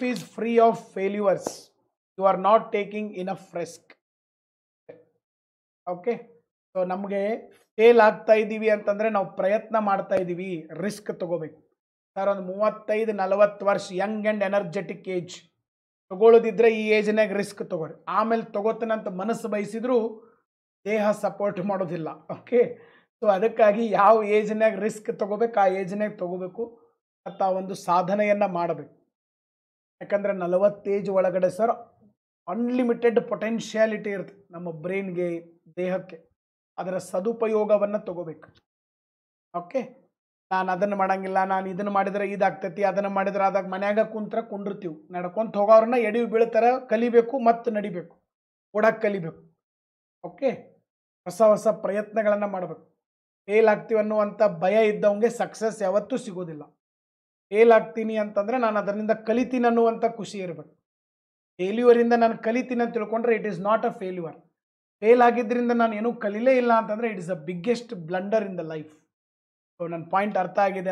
is free of failures. You are not taking enough risk. Okay, so ನಮಗೆ fail ಆಗ್ತಾ ಇದ್ದೀವಿ ಅಂತಂದರೆ ನಾವು ಪ್ರಯತ್ನ ಮಾಡ್ತಾ ಇದ್ದೀವಿ, ರಿಸ್ಕ್ ತಗೋಬೇಕು. ಸರ್ ಒಂದು 35-40 ವರ್ಷ ಯಂಗ್ ಆ್ಯಂಡ್ ಎನರ್ಜೆಟಿಕ್ ಏಜ್ ತಗೊಳ್ಳೋದಿದ್ರೆ ಈ ಏಜ್ನಾಗ ರಿಸ್ಕ್ ತಗೋರಿ. ಆಮೇಲೆ ತಗೋತೀನಂತ ಮನಸ್ಸು ಬಯಸಿದ್ರು ದೇಹ ಸಪೋರ್ಟ್ ಮಾಡೋದಿಲ್ಲ. ಓಕೆ, ಸೊ ಅದಕ್ಕಾಗಿ ಯಾವ ಏಜ್ನಾಗ ರಿಸ್ಕ್ ತಗೋಬೇಕು ಆ ಏಜ್ನಾಗ ತಗೋಬೇಕು ಮತ್ತು ಆ ಒಂದು ಸಾಧನೆಯನ್ನು ಮಾಡಬೇಕು. ಯಾಕಂದರೆ 40 ಏಜ್ ಒಳಗಡೆ ಸರ್ ಅನ್ಲಿಮಿಟೆಡ್ ಪೊಟೆನ್ಷಿಯಾಲಿಟಿ ಇರುತ್ತೆ ನಮ್ಮ ಬ್ರೈನ್ಗೆ, ದೇಹಕ್ಕೆ. ಅದರ ಸದುಪಯೋಗವನ್ನು ತಗೋಬೇಕು. ಓಕೆ, ನಾನು ಅದನ್ನು ಮಾಡಂಗಿಲ್ಲ, ನಾನು ಇದನ್ನು ಮಾಡಿದರೆ ಇದಾಗ್ತೈತಿ, ಅದನ್ನು ಮಾಡಿದ್ರೆ ಅದಾಗ ಮನ್ಯಾಗ ಕುಂಡಿರ್ತೀವಿ. ನಡ್ಕೊಂತ ಹೋಗೋರನ್ನ ಎಡವಿ ಬೀಳ್ತಾರ, ಕಲಿಬೇಕು ಮತ್ತು ನಡಿಬೇಕು, ಓಡಕ್ಕೆ ಕಲಿಬೇಕು. ಓಕೆ, ಹೊಸ ಹೊಸ ಪ್ರಯತ್ನಗಳನ್ನು ಮಾಡಬೇಕು. ಫೇಲ್ ಆಗ್ತೀವಿ ಅನ್ನುವಂಥ ಭಯ ಇದ್ದವಂಗೆ ಸಕ್ಸಸ್ ಯಾವತ್ತೂ ಸಿಗೋದಿಲ್ಲ. ಫೇಲ್ ಆಗ್ತೀನಿ ಅಂತಂದರೆ ನಾನು ಅದರಿಂದ ಕಲಿತೀನಿ ಅನ್ನುವಂಥ ಖುಷಿ ಇರಬೇಕು. ಫೇಲ್ಯೂರಿಂದ ನಾನು ಕಲಿತೀನಿ ಅಂತ ತಿಳ್ಕೊಂಡ್ರೆ it is not a failure. Fail ಆಗಿದ್ದರಿಂದ ನಾನು ಏನೂ ಕಲೀಲೇ ಇಲ್ಲ ಅಂತಂದರೆ it is the biggest blunder in the life. So ನನ್ನ ಪಾಯಿಂಟ್ ಅರ್ಥ ಆಗಿದೆ.